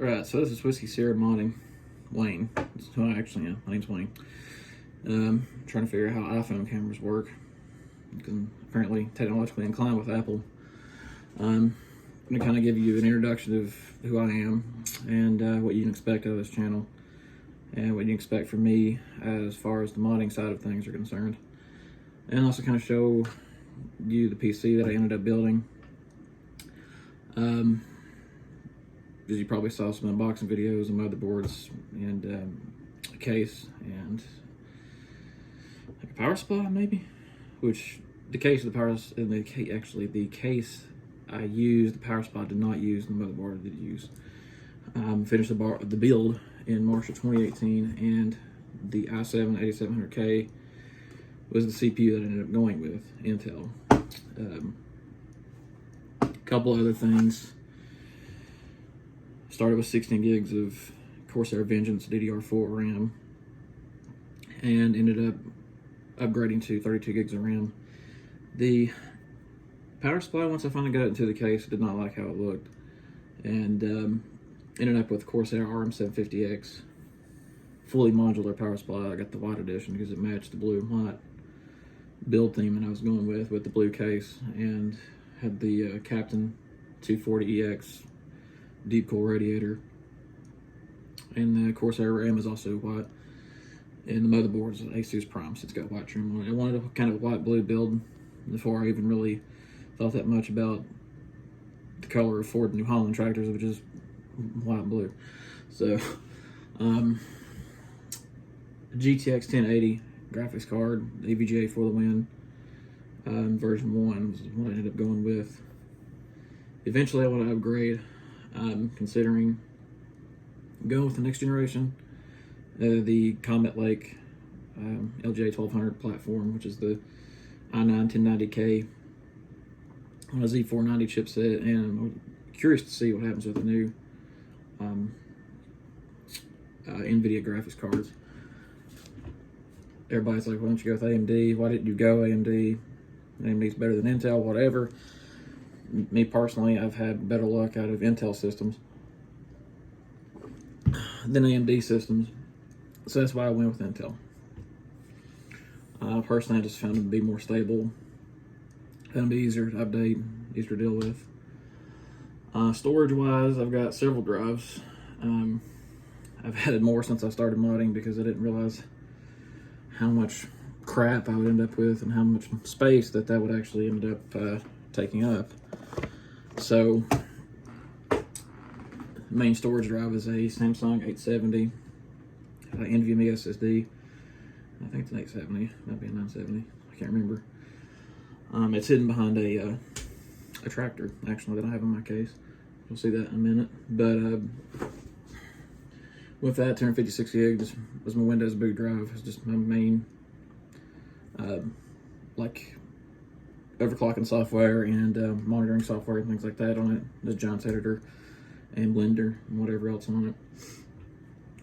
Alright, so this is Whiskey Sierra Modding. Wayne. That's who I actually am. My name's Wayne. Trying to figure out how iPhone cameras work. You can apparently technologically inclined with Apple. I'm going to kind of give you an introduction of who I am and what you can expect out of this channel and what you can expect from me as far as the modding side of things are concerned. And also kind of show you the PC that I ended up building. As you probably saw some unboxing videos and motherboards and a case and like a power supply maybe, which the case of the power and the case I used, the power supply did not use, the motherboard I did use. Finished the build in March of 2018, and the i7-8700K was the CPU that I ended up going with, Intel. A couple other things. Started with 16 gigs of Corsair Vengeance DDR4 RAM and ended up upgrading to 32 gigs of RAM. The power supply, once I finally got it into the case, did not like how it looked, and ended up with Corsair RM750X fully modular power supply. I got the white edition because it matched the blue and white build theme that I was going with the blue case, and had the Captain 240EX deep cool radiator, and the Corsair RAM is also white, and the motherboard is an Asus Prime, so it's got white trim on it. I wanted a kind of a white blue build before I even really thought that much about the color of Ford New Holland tractors, which is white blue. So GTX 1080 graphics card, EVGA for the win, version 1 was what I ended up going with. Eventually I want to upgrade. I'm considering going with the next generation, the Comet Lake LGA 1200 platform, which is the i9-1090K on a Z490 chipset, and I'm curious to see what happens with the new NVIDIA graphics cards. Everybody's like, why don't you go with AMD? Why didn't you go AMD? AMD's better than Intel, whatever. Me personally, I've had better luck out of Intel systems than AMD systems, so that's why I went with Intel. Personally, I just found them to be more stable, found them to be easier to update, easier to deal with. Storage-wise, I've got several drives. I've added more since I started modding because I didn't realize how much crap I would end up with and how much space that would actually end up taking up. So, main storage drive is a Samsung 870 NVMe SSD. I think it's an 870, might be a 970. I can't remember. It's hidden behind a tractor, actually, that I have in my case. You'll see that in a minute. But with that, 256 gigs was my Windows boot drive. It's just my main, like, overclocking software and monitoring software and things like that on it. There's Giants Editor and Blender and whatever else on it.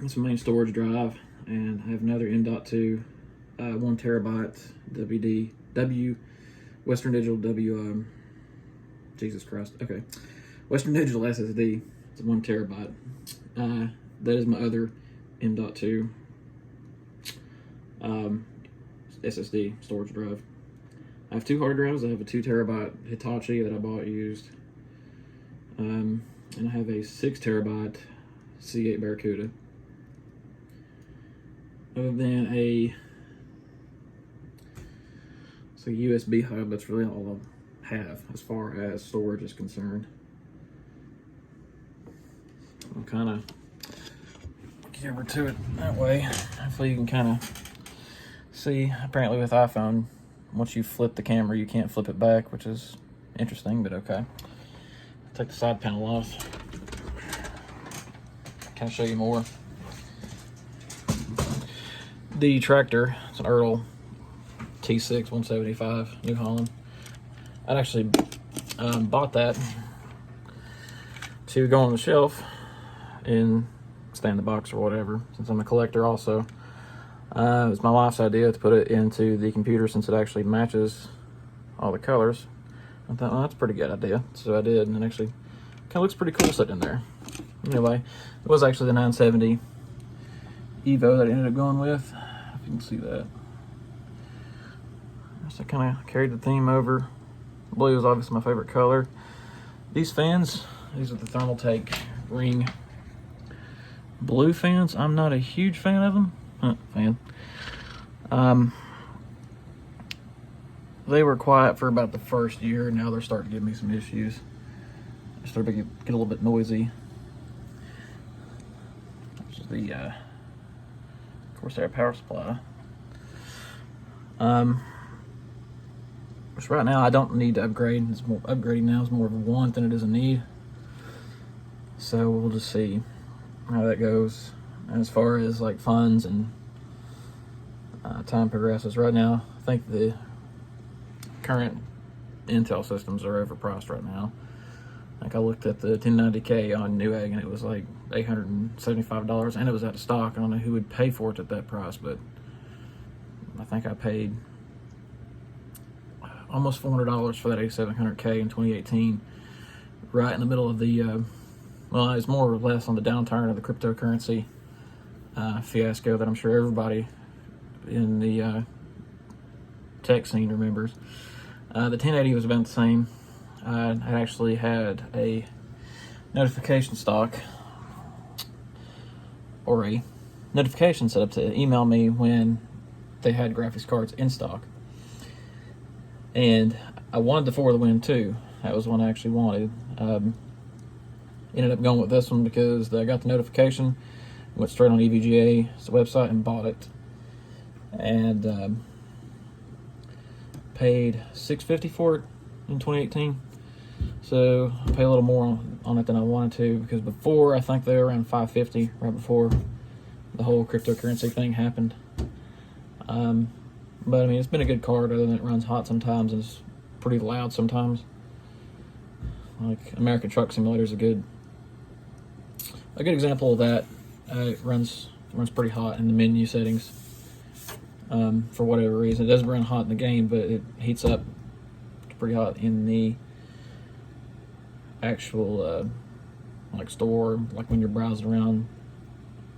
That's my main storage drive, and I have another M.2 1 terabyte Western Digital Jesus Christ. Okay, Western Digital SSD. It's 1 terabyte. That is my other M.2 SSD storage drive. I have 2 hard drives. I have a 2 terabyte Hitachi that I bought used, and I have a 6 terabyte C8 Barracuda. Other than it's a USB hub, that's really all I have as far as storage is concerned. I'll kind of get over to it that way. Hopefully you can kind of see. Apparently with iPhone, once you flip the camera, you can't flip it back, which is interesting, but okay. Take the side panel off. Can I show you more? The tractor, it's an Earl T6 175 New Holland. I actually bought that to go on the shelf and stay in the box or whatever, since I'm a collector also. It was my wife's idea to put it into the computer since it actually matches all the colors. I thought, well, that's a pretty good idea. So I did, and it actually kind of looks pretty cool sitting in there. Anyway, it was actually the 970 Evo that I ended up going with. If you can see that. So I kind of carried the theme over. Blue is obviously my favorite color. These fans, these are the Thermaltake ring blue fans. I'm not a huge fan of them. They were quiet for about the first year. Now they're starting to give me some issues. They start to get a little bit noisy. This is the Corsair power supply. Which right now I don't need to upgrade. It's more upgrading now is more of a want than it is a need. So we'll just see how that goes. And as far as like funds and time progresses, right now I think the current Intel systems are overpriced right now. Like I looked at the 1090K on Newegg and it was like $875, and it was out of stock. I don't know who would pay for it at that price, but I think I paid almost $400 for that A700K in 2018, right in the middle of the, well, it's more or less on the downturn of the cryptocurrency fiasco that I'm sure everybody in the tech scene remembers. The 1080 was about the same. I actually had a notification stock, or a notification set up to email me when they had graphics cards in stock. And I wanted the For the Win too. That was one I actually wanted. Ended up going with this one because I got the notification, went straight on EVGA's website and bought it. And paid $650 for it in 2018. So I pay a little more on it than I wanted to, because before I think they were around $550 right before the whole cryptocurrency thing happened. But I mean, it's been a good card, other than it runs hot sometimes and it's pretty loud sometimes. Like American Truck Simulator is a good example of that. It runs pretty hot in the menu settings. For whatever reason, it doesn't run hot in the game, but it heats up pretty hot in the actual like store, like when you're browsing around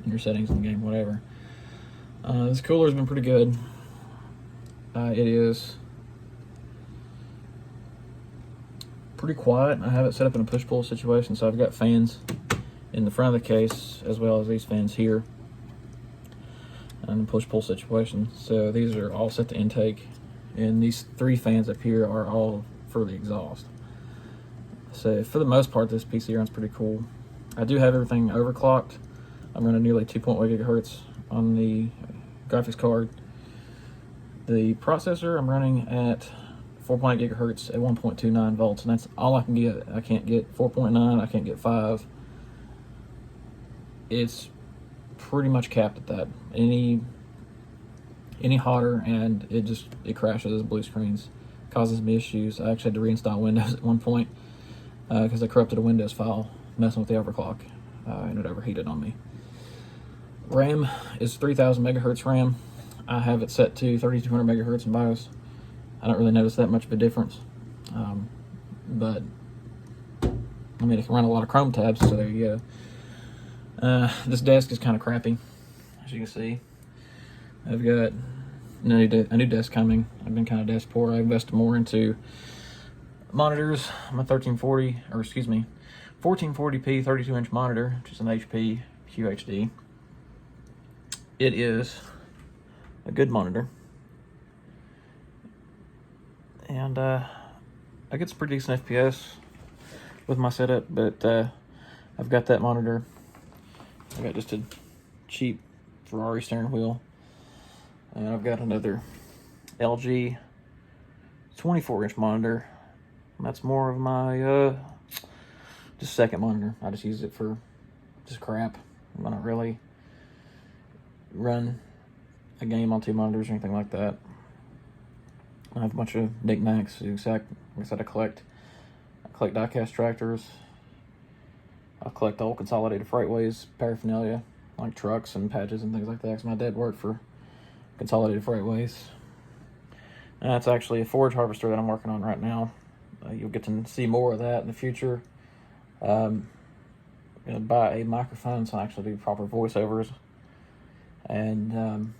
in your settings in the game, whatever. This cooler's been pretty good. It is pretty quiet. I have it set up in a push-pull situation, so I've got fans in the front of the case as well as these fans here in the push-pull situation. So these are all set to intake, and these three fans up here are all for the exhaust. So for the most part, this PC runs pretty cool. I do have everything overclocked. I'm running nearly 2.1 gigahertz on the graphics card. The processor I'm running at 4.8 gigahertz at 1.29 volts, and that's all I can get. I can't get 4.9, I can't get 5. It's pretty much capped at that. Any hotter and it crashes. Blue screens, causes me issues. I actually had to reinstall Windows at one point because I corrupted a Windows file messing with the overclock, and it overheated on me. RAM is 3000 megahertz RAM. I have it set to 3200 megahertz in BIOS. I don't really notice that much of a difference, but I mean, it can run a lot of Chrome tabs, so there you go. This desk is kind of crappy, as you can see. I've got a new desk coming. I've been kind of desk poor. I invested more into monitors. I'm a 1440p 32-inch monitor, which is an HP QHD. It is a good monitor, and I get some pretty decent FPS with my setup, but I've got that monitor. I got just a cheap Ferrari steering wheel, and I've got another LG 24-inch monitor. That's more of my just second monitor. I just use it for just crap. I don't really run a game on two monitors or anything like that. I have a bunch of knickknacks. Like I said, I collect die-cast tractors. I collect all Consolidated Freightways paraphernalia, like trucks and patches and things like that, because my dad worked for Consolidated Freightways. And that's actually a forage harvester that I'm working on right now. You'll get to see more of that in the future. gonna buy a microphone so I actually do proper voiceovers, and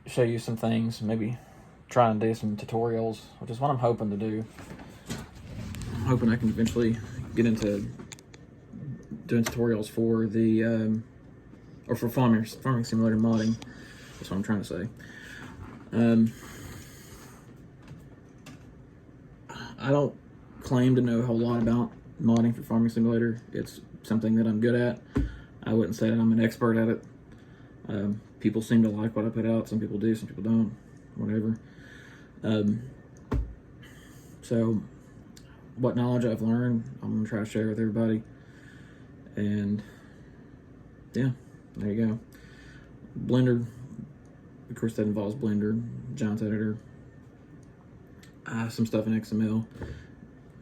show you some things. Maybe try and do some tutorials, which is what I'm hoping to do. I'm hoping I can eventually get into doing tutorials for the or for farming simulator modding. That's what I'm trying to say. I don't claim to know a whole lot about modding for Farming Simulator. It's something that I'm good at. I wouldn't say that I'm an expert at it. People seem to like what I put out. Some people do, some people don't. Whatever. So, what knowledge I've learned, I'm going to try to share with everybody. And, yeah, there you go. Blender, of course, that involves Blender, Giants Editor, some stuff in XML.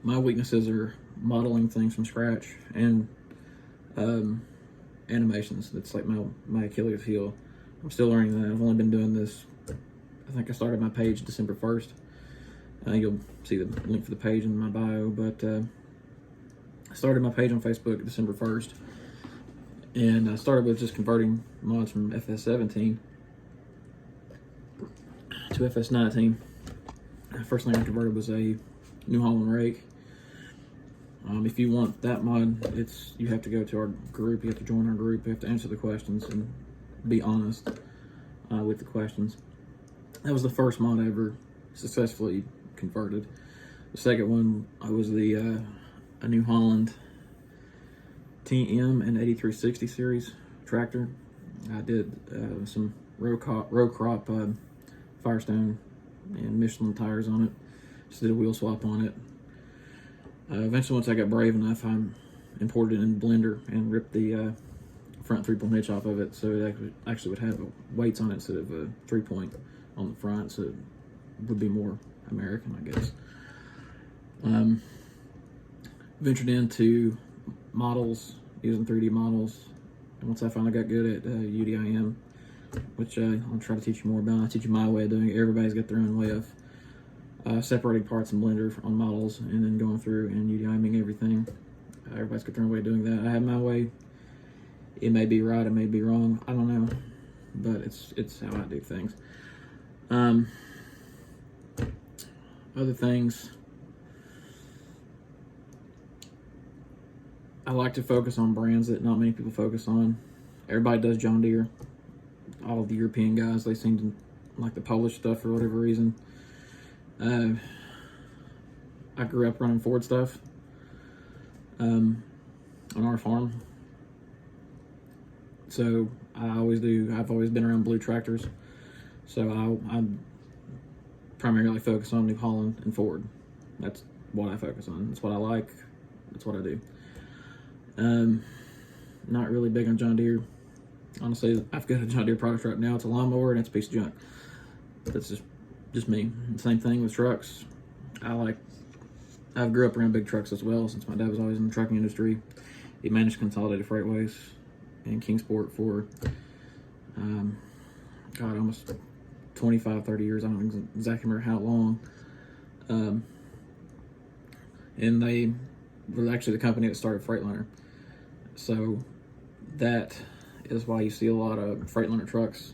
My weaknesses are modeling things from scratch and animations. That's like my Achilles heel. I'm still learning that. I've only been doing this, I think I started my page December 1st. You'll see the link for the page in my bio, but I started my page on Facebook December 1st, and I started with just converting mods from FS17 to FS19. The first thing I converted was a New Holland rake. If you want that mod, you have to go to our group. You have to join our group. You have to answer the questions and be honest with the questions. That was the first mod I ever successfully converted. The second one was a New Holland TM and 8360 series tractor. I did some row crop Firestone and Michelin tires on it. Just did a wheel swap on it. Eventually, once I got brave enough, I imported it in Blender and ripped the front 3-point hitch off of it, so it actually would have weights on it instead of a 3-point on the front, so it would be more American, I guess. Ventured into models, using 3D models, and once I finally got good at UDIM, which I'll try to teach you more about. I'll teach you my way of doing it. Everybody's got their own way of separating parts in Blender on models and then going through and UDIMing everything. Everybody's got their own way of doing that. I have my way. It may be right, it may be wrong. I don't know, but it's how I do things. Other things, I like to focus on brands that not many people focus on. Everybody does John Deere. All of the European guys, they seem to like the Polish stuff for whatever reason. I grew up running Ford stuff on our farm. So I always do. I've always been around blue tractors. So I primarily focus on New Holland and Ford. That's what I focus on. That's what I like. That's what I do. Not really big on John Deere. Honestly, I've got a John Deere product right now. It's a lawnmower and it's a piece of junk. That's just me. Same thing with trucks. I've grew up around big trucks as well, since my dad was always in the trucking industry. He managed Consolidated Freightways in Kingsport for, almost 25, 30 years. I don't exactly remember how long. And they were actually the company that started Freightliner. So that is why you see a lot of Freightliner trucks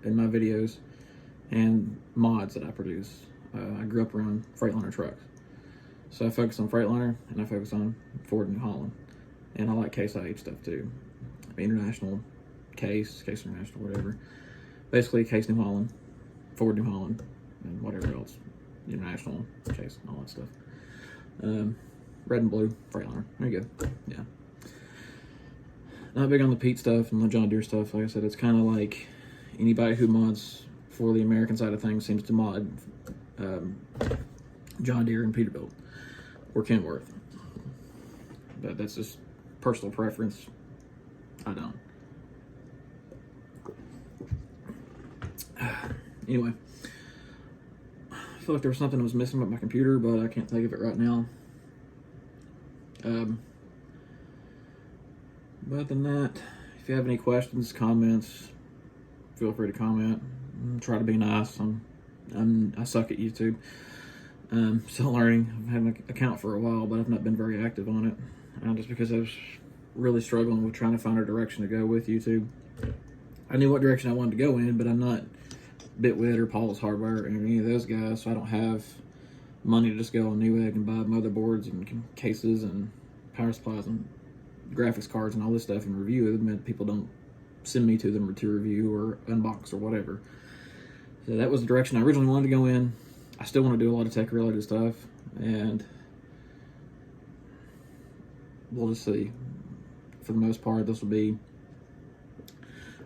in my videos and mods that I produce. I grew up around Freightliner trucks. So I focus on Freightliner and I focus on Ford New Holland. And I like Case IH stuff too. International, Case International, whatever. Basically Case New Holland, Ford New Holland, and whatever else. International, Case, and all that stuff. Red and blue, Freightliner. There you go. Yeah. Not big on the Pete stuff and the John Deere stuff. Like I said, it's kind of like anybody who mods for the American side of things seems to mod John Deere and Peterbilt or Kenworth. But that's just personal preference. I don't. Anyway, I feel like there was something that was missing with my computer, but I can't think of it right now. But other than that, if you have any questions, comments, feel free to comment. Try to be nice. I suck at YouTube. Still learning. I've had my account for a while, but I've not been very active on it. Just because I was really struggling with trying to find a direction to go with YouTube. I knew what direction I wanted to go in, but I'm not Bitwit or Paul's Hardware or any of those guys, so I don't have money to just go on Newegg and buy motherboards and cases and power supplies and graphics cards and all this stuff and review it. And people don't send me to them to review or unbox or whatever. So that was the direction I originally wanted to go in. I still want to do a lot of tech related stuff, and we'll just see. For the most part, this will be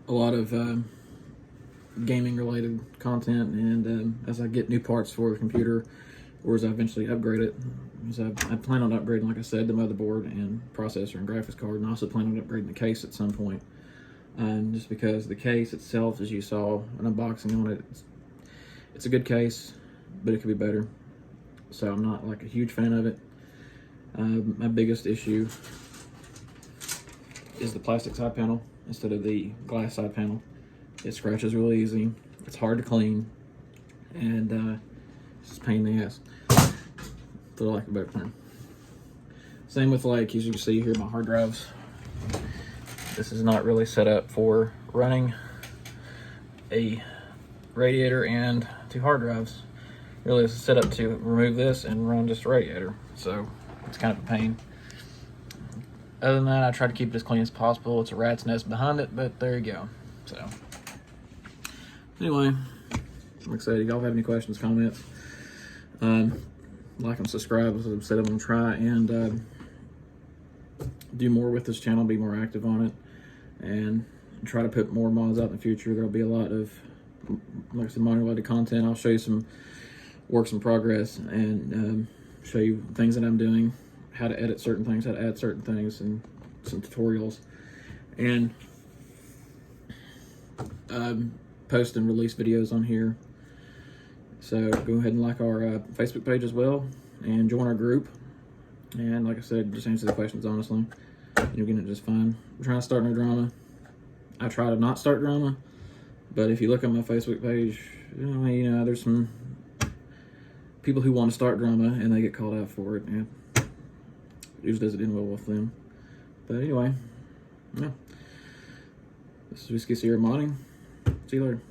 a lot of gaming related content, and as I get new parts for the computer, or as I eventually upgrade it, because I plan on upgrading, like I said, the motherboard and processor and graphics card, and I also plan on upgrading the case at some point. Just because the case itself, as you saw an unboxing on it, it's a good case, but it could be better. So I'm not like a huge fan of it. My biggest issue is the plastic side panel instead of the glass side panel. It scratches really easy. It's hard to clean, and it's just a pain in the ass, for lack of a better term. Same with, like, as you can see here, my hard drives. This is not really set up for running a radiator and 2 hard drives. Really, it's set up to remove this and run just a radiator, so it's kind of a pain. Other than that, I try to keep it as clean as possible. It's a rat's nest behind it, but there you go. So anyway, I'm excited. Y'all have any questions, comments, like and subscribe. As I've said, I'm gonna try and do more with this channel, be more active on it, and try to put more mods out in the future. There'll be a lot of, like I said, mod related content. I'll show you some works in progress and show you things that I'm doing, how to edit certain things, how to add certain things, and some tutorials, and post and release videos on here. So go ahead and like our Facebook page as well, and join our group. And like I said, just answer the questions honestly. You'll get it just fine. I'm trying to start no drama. I try to not start drama, but if you look at my Facebook page, you know, there's some people who want to start drama and they get called out for it, and it usually doesn't end well with them. But anyway, yeah. This is Whiskey Sierra Modding. See you later.